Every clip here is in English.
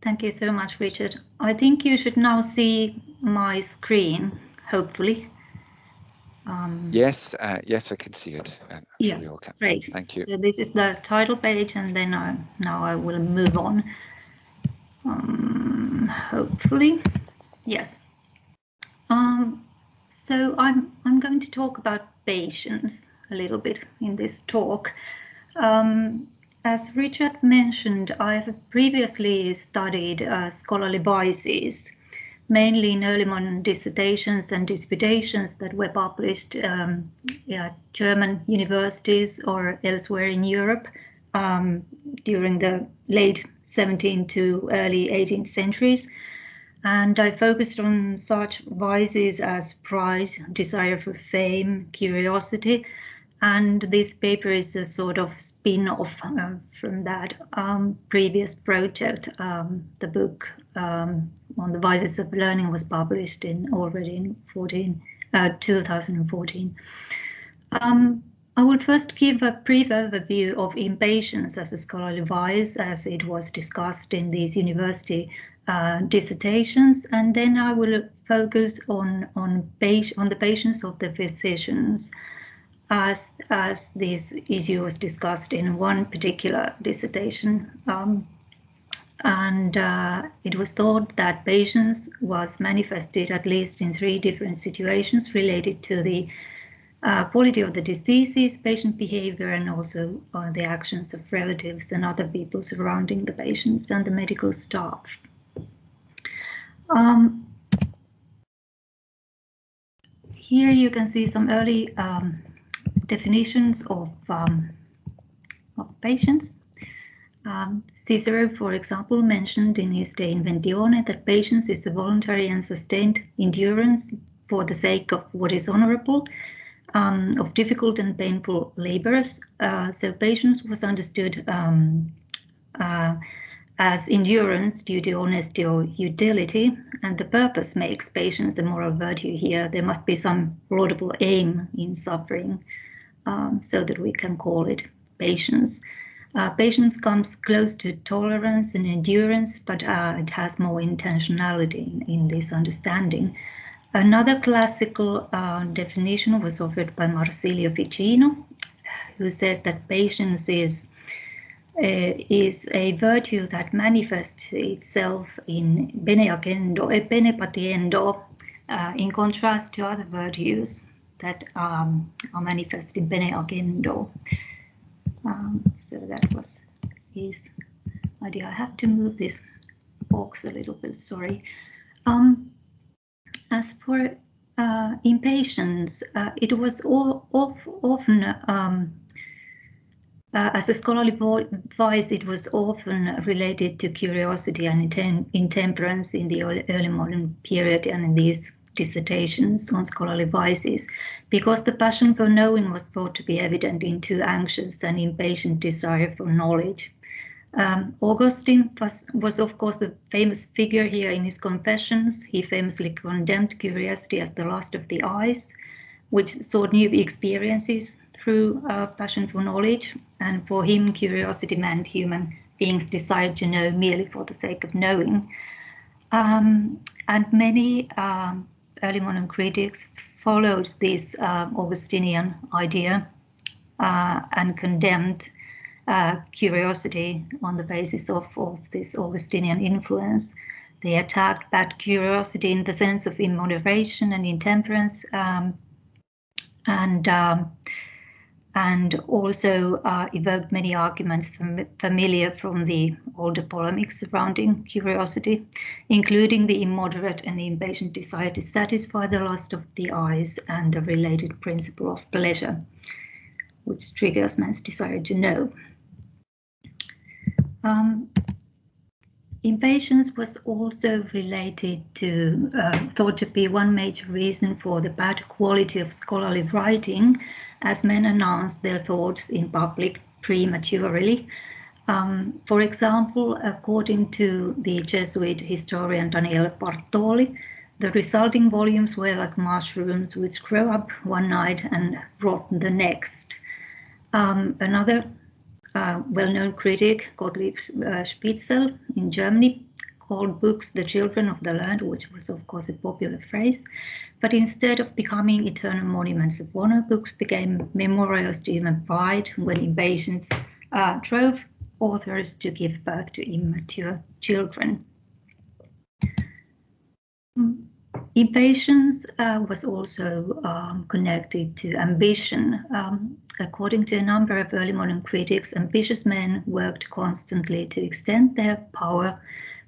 Thank you so much, Richard. I think you should now see my screen, hopefully. Yes, yes, I can see it. Yeah, we all can. great. Thank you. So this is the title page, and then now I will move on. Hopefully, yes. So I'm going to talk about patience a little bit in this talk. As Richard mentioned, I've previously studied scholarly biases, mainly in early modern dissertations and disputations that were published at German universities or elsewhere in Europe during the late 17th to early 18th centuries. And I focused on such vices as pride, desire for fame, curiosity, and this paper is a sort of spin-off from that previous project. The book on the vices of learning was published already in 2014. I would first give a brief overview of impatience as a scholarly vice, as it was discussed in these university dissertations, and then I will focus on the patience of the physicians, as this issue was discussed in one particular dissertation. It was thought that patience was manifested at least in 3 different situations related to the quality of the diseases, patient behaviour, and also the actions of relatives and other people surrounding the patients and the medical staff. Here you can see some early definitions of patience. Cicero, for example, mentioned in his De Inventione that patience is a voluntary and sustained endurance for the sake of what is honourable, of difficult and painful labours. So patience was understood as endurance due to honesty or utility, and the purpose makes patience a moral virtue here. There must be some laudable aim in suffering, so that we can call it patience. Patience comes close to tolerance and endurance, but it has more intentionality in this understanding. Another classical definition was offered by Marsilio Ficino, who said that patience is a virtue that manifests itself in bene patiendo, in contrast to other virtues that are manifest in bene agendo. So that was his idea. I have to move this box a little bit, sorry. As for impatience, it was often as a scholarly vice, it was often related to curiosity and intemperance in the early modern period and in these dissertations on scholarly vices, because the passion for knowing was thought to be evident in too anxious and impatient desire for knowledge. Augustine was of course the famous figure here in his Confessions. He famously condemned curiosity as the lust of the eyes, which sought new experiences through passion for knowledge, and for him curiosity meant human beings desired to know merely for the sake of knowing. And many early modern critics followed this Augustinian idea and condemned curiosity on the basis of this Augustinian influence. They attacked bad curiosity in the sense of immoderation and intemperance, and also evoked many arguments familiar from the older polemics surrounding curiosity, including the immoderate and impatient desire to satisfy the lust of the eyes and the related principle of pleasure, which triggers man's desire to know. Impatience was also related to, thought to be one major reason for the bad quality of scholarly writing, as men announced their thoughts in public prematurely. For example, according to the Jesuit historian Daniele Bartoli, the resulting volumes were like mushrooms which grow up one night and rot the next. Another well-known critic, Gottlieb Spitzel in Germany, called books the children of the land, which was of course a popular phrase, but instead of becoming eternal monuments of honor, books became memorials to human pride when impatience drove authors to give birth to immature children. Impatience was also connected to ambition. According to a number of early modern critics, ambitious men worked constantly to extend their power,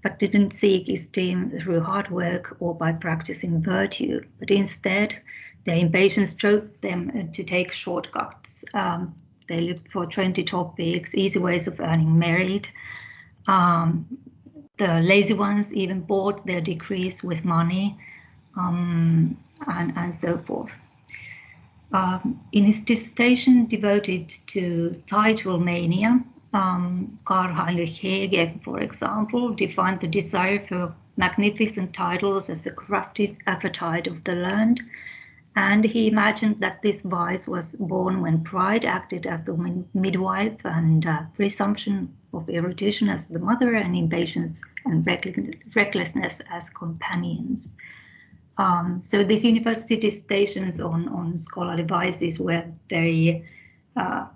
but didn't seek esteem through hard work or by practicing virtue, but instead their impatience drove them to take shortcuts. They looked for trendy topics, easy ways of earning merit. The lazy ones even bought their degrees with money, and so forth. In his dissertation devoted to title mania, Karl Heinrich Hege, for example, defined the desire for magnificent titles as a corruptive appetite of the learned, and he imagined that this vice was born when pride acted as the midwife and presumption of erudition as the mother, and impatience and recklessness as companions. So these university dissertations on scholarly vices were very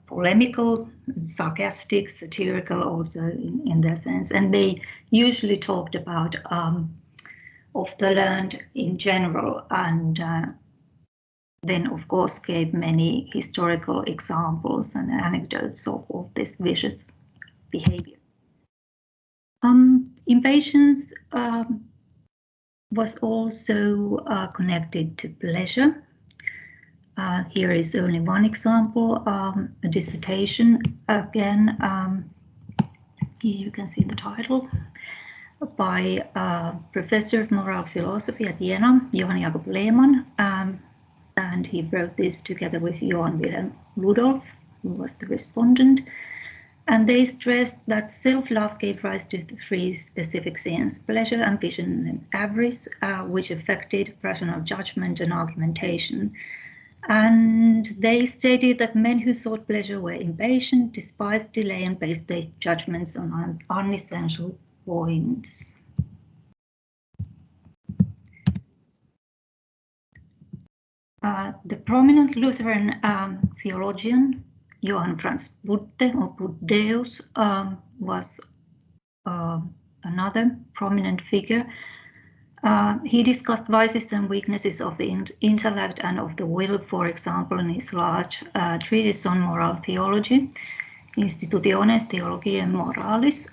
polemical, sarcastic, satirical also in their sense, and they usually talked about of the learned in general, and then of course gave many historical examples and anecdotes of this vicious behavior. Impatience was also connected to pleasure. Here is only one example, a dissertation, again, here you can see the title, by Professor of Moral Philosophy at Jena, Johann Jakob Lehmann, and he wrote this together with Johann Wilhelm Rudolph, who was the respondent. And they stressed that self-love gave rise to the three specific sins: pleasure, ambition, and avarice, which affected rational judgment and argumentation. And they stated that men who sought pleasure were impatient, despised delay, and based their judgments on unessential points. The prominent Lutheran theologian Johann Franz Budde, or Buddeus, was another prominent figure. He discussed vices and weaknesses of the intellect and of the will, for example, in his large treatise on moral theology, Institutiones Theologiae Moralis,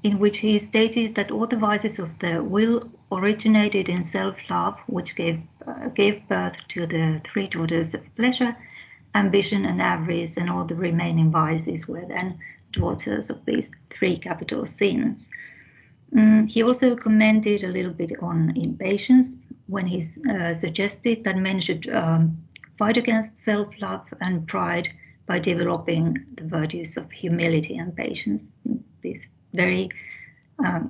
in which he stated that all the vices of the will originated in self-love, which gave birth to the three daughters of pleasure, ambition, and avarice, and all the remaining vices were then daughters of these three capital sins. He also commented a little bit on impatience when he suggested that men should fight against self-love and pride by developing the virtues of humility and patience. These very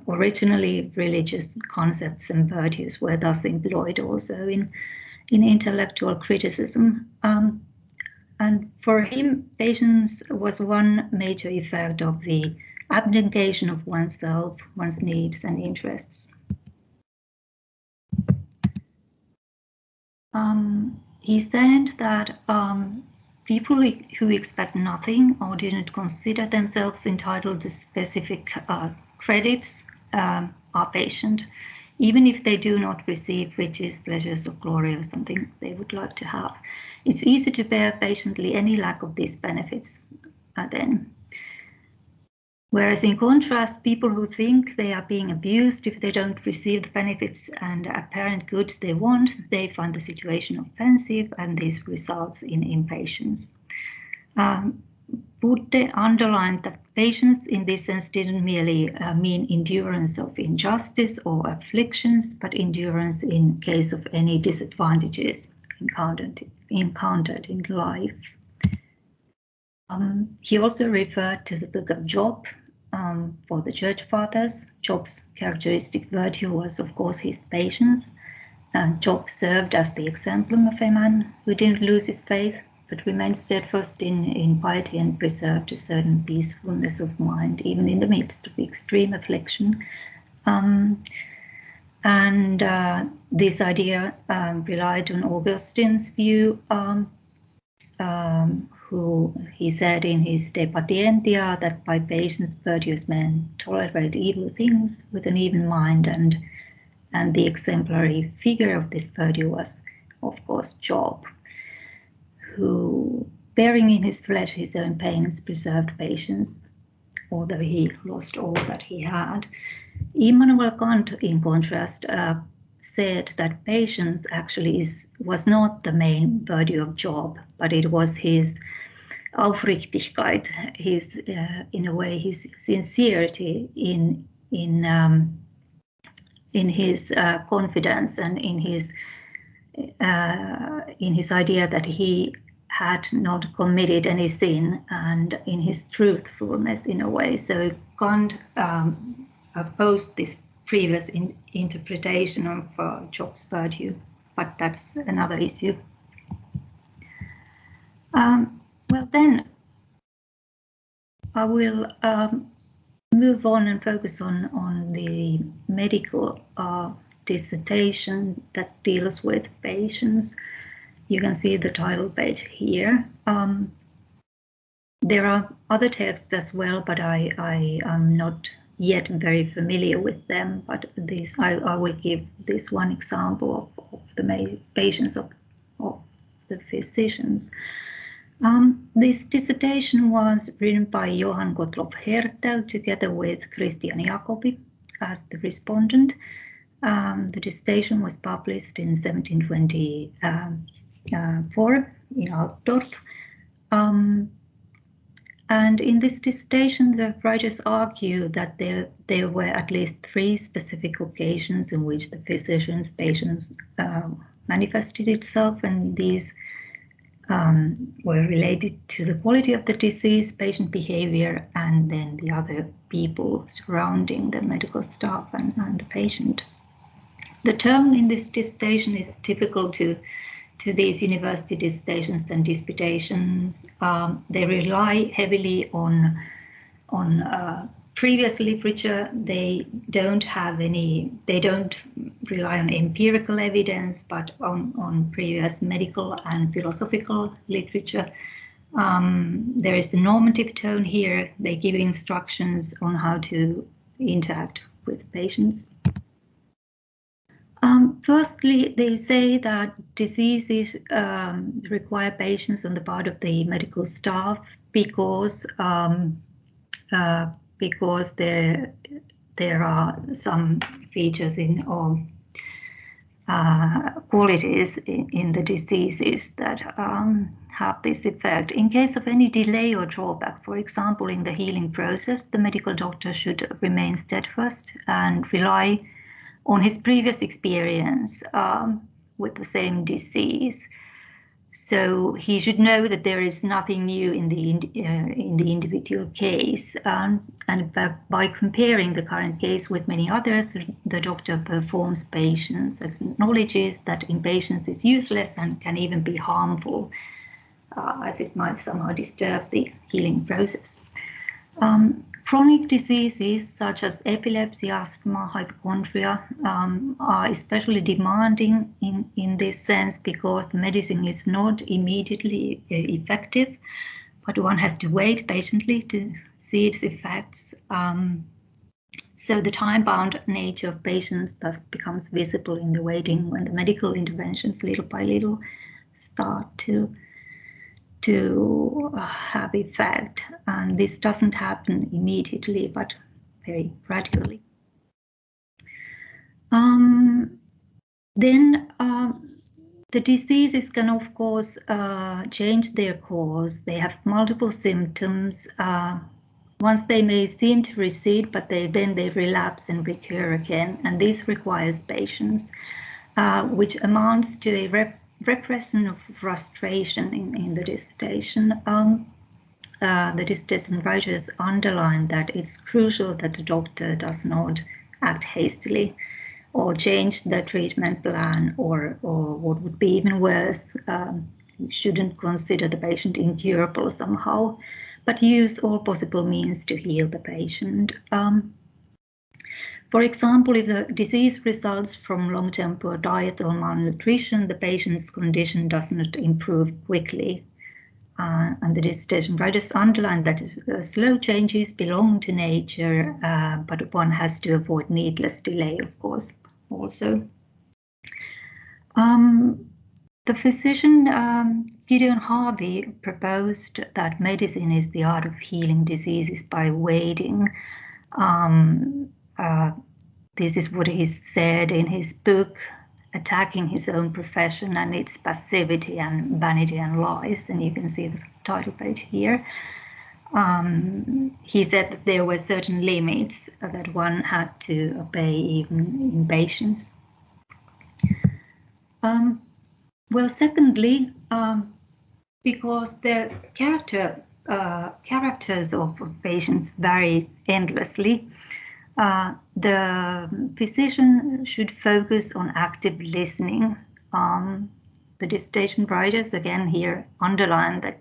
originally religious concepts and virtues were thus employed also in intellectual criticism. And for him, patience was one major effect of the abnegation of oneself, one's needs and interests. He said that people who expect nothing or didn't consider themselves entitled to specific credits are patient, even if they do not receive riches, pleasures, or glory or something they would like to have. It's easy to bear patiently any lack of these benefits then. Whereas in contrast, people who think they are being abused if they don't receive the benefits and apparent goods they want, they find the situation offensive, and this results in impatience. Budde underlined that patience in this sense didn't merely mean endurance of injustice or afflictions, but endurance in case of any disadvantages encountered in life. He also referred to the book of Job for the church fathers. Job's characteristic virtue was, of course, his patience. Job served as the exemplum of a man who didn't lose his faith, but remained steadfast in piety and preserved a certain peacefulness of mind, even in the midst of extreme affliction. This idea relied on Augustine's view, who he said in his De Patientia that by patience virtuous men tolerate evil things with an even mind, and the exemplary figure of this virtue was, of course, Job, who, bearing in his flesh his own pains, preserved patience, although he lost all that he had. Immanuel Kant, in contrast, said that patience actually was not the main virtue of Job, but it was his Aufrichtigkeit, his, in a way, his sincerity in his confidence and in his idea that he had not committed any sin, and in his truthfulness in a way. So Kant opposed this previous interpretation of Job's virtue, but that's another issue. Well, then I will move on and focus on the medical dissertation that deals with patients. You can see the title page here. There are other texts as well, but I am not yet very familiar with them. But this, I will give this one example of the patients of the physicians. This dissertation was written by Johann Gottlob Hertel together with Christian Jacobi as the respondent. The dissertation was published in 1724 in Altdorf. And in this dissertation, the writers argue that there were at least 3 specific occasions in which the physician's patients manifested itself, and these were related to the quality of the disease, patient behavior, and then the other people surrounding the medical staff and the patient. The term in this dissertation is typical to these university dissertations and disputations. They rely heavily on previous literature. They don't rely on empirical evidence, but on previous medical and philosophical literature. There is a normative tone here. They give instructions on how to interact with patients. Firstly, they say that diseases require patience on the part of the medical staff because there are some features or qualities in the diseases that have this effect. In case of any delay or drawback, for example, in the healing process, the medical doctor should remain steadfast and rely on his previous experience with the same disease. So he should know that there is nothing new in the individual case, and by comparing the current case with many others, the doctor performs patience, acknowledges that impatience is useless and can even be harmful, as it might somehow disturb the healing process. Chronic diseases such as epilepsy, asthma, hypochondria are especially demanding in this sense because the medicine is not immediately effective, but one has to wait patiently to see its effects. So the time-bound nature of patients thus becomes visible in the waiting when the medical interventions little by little start to have effect, and this doesn't happen immediately but very gradually. Then the diseases can of course change their course. They have multiple symptoms. Once they may seem to recede, but then they relapse and recur again, and this requires patience, which amounts to a repression of frustration in the dissertation. The dissertation writers underline that it's crucial that the doctor does not act hastily or change the treatment plan, or what would be even worse, shouldn't consider the patient incurable somehow, but use all possible means to heal the patient. For example, if the disease results from long-term poor diet or malnutrition, the patient's condition does not improve quickly. And the dissertation writers underline that slow changes belong to nature, but one has to avoid needless delay, of course, also. The physician Gideon Harvey proposed that medicine is the art of healing diseases by waiting. This is what he said in his book, Attacking His Own Profession and Its Passivity and Vanity and Lies, and you can see the title page here. He said that there were certain limits that one had to obey even in patients. Well, secondly, because the characters of patients vary endlessly, the physician should focus on active listening. The dissertation writers again here underline that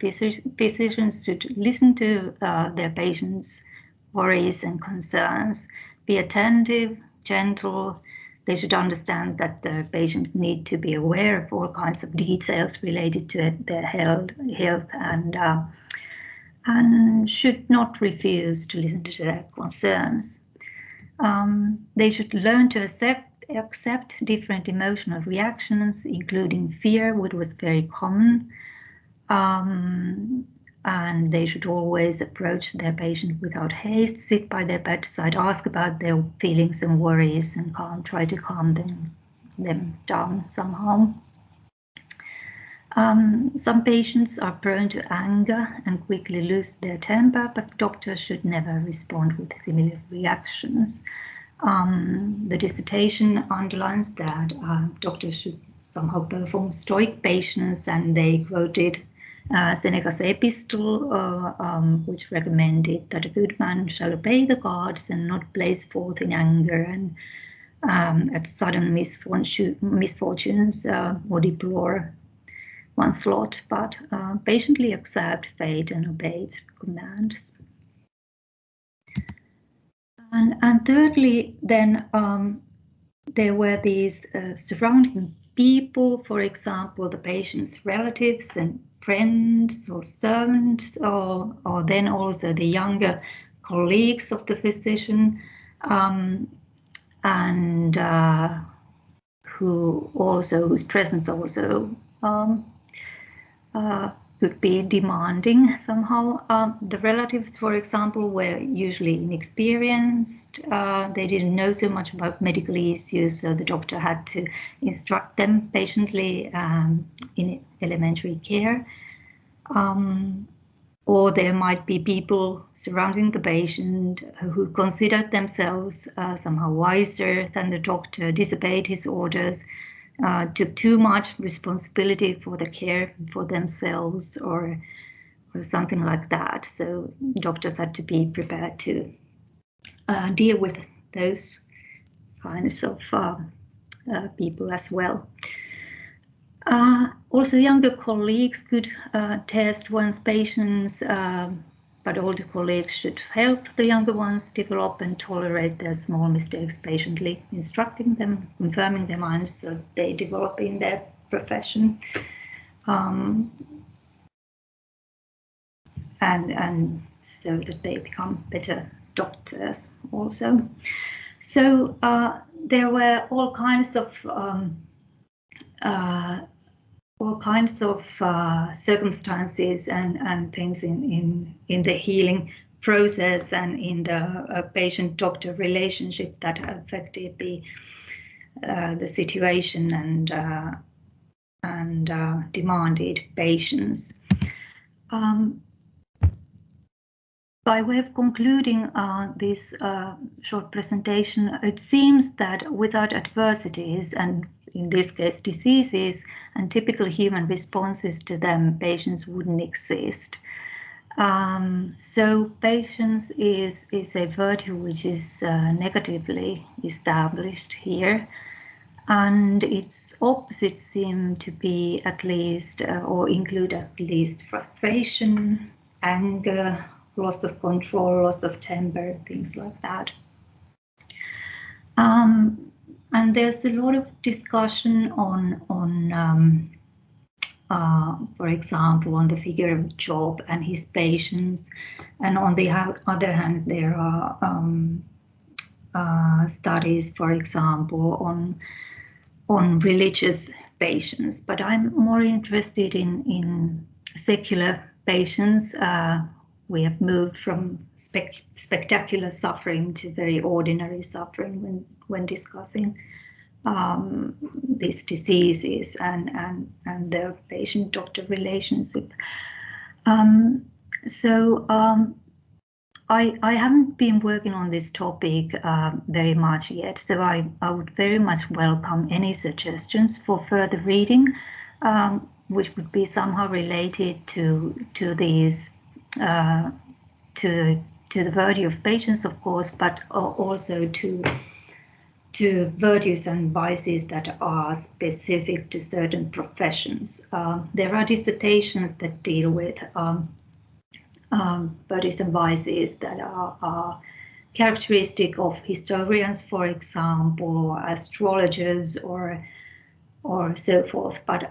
physicians should listen to their patients' worries and concerns, be attentive, gentle. They should understand that the patients need to be aware of all kinds of details related to their health and should not refuse to listen to their concerns. They should learn to accept different emotional reactions, including fear, which was very common. And they should always approach their patient without haste, sit by their bedside, ask about their feelings and worries, and try to calm them down somehow. Some patients are prone to anger and quickly lose their temper, but doctors should never respond with similar reactions. The dissertation underlines that doctors should somehow perform stoic patience, and they quoted Seneca's epistle, which recommended that a good man shall obey the gods and not blaze forth in anger and at sudden misfortunes or deplore one's lot, but patiently accept fate and obey its commands. And thirdly, then there were these surrounding people, for example, the patient's relatives and friends or servants, or then also the younger colleagues of the physician, and whose presence also could be demanding somehow. The relatives, for example, were usually inexperienced. They didn't know so much about medical issues, so the doctor had to instruct them patiently in elementary care. Or there might be people surrounding the patient who considered themselves somehow wiser than the doctor, disobeyed his orders, took too much responsibility for the care for themselves or something like that. So doctors had to be prepared to deal with those kinds of people as well. Also, younger colleagues could test one's patients, but older colleagues should help the younger ones develop and tolerate their small mistakes patiently, instructing them, confirming their minds so they develop in their profession. And so that they become better doctors also. So there were all kinds of circumstances and things in the healing process and in the patient-doctor relationship that affected the situation and demanded patience. By way of concluding this short presentation, it seems that without adversities, and in this case diseases, and typical human responses to them, patience wouldn't exist. So patience is a virtue which is negatively established here, and its opposites seem to be at least, or include at least, frustration, anger, loss of control, loss of temper, things like that. And there's a lot of discussion on for example, on the figure of Job and his patience. And on the other hand, there are studies, for example, on religious patience. But I'm more interested in secular patience. We have moved from spectacular suffering to very ordinary suffering when discussing these diseases and the patient-doctor relationship. I haven't been working on this topic very much yet, so I would very much welcome any suggestions for further reading, which would be somehow related to these to the virtue of patience, of course, but also to virtues and vices that are specific to certain professions. There are dissertations that deal with virtues and vices that are characteristic of historians, for example, or astrologers, or so forth. But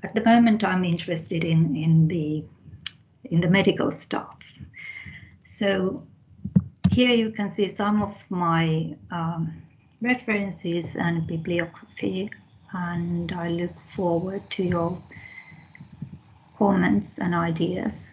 at the moment, I'm interested in the medical stuff. So here you can see some of my references and bibliography, and I look forward to your comments and ideas.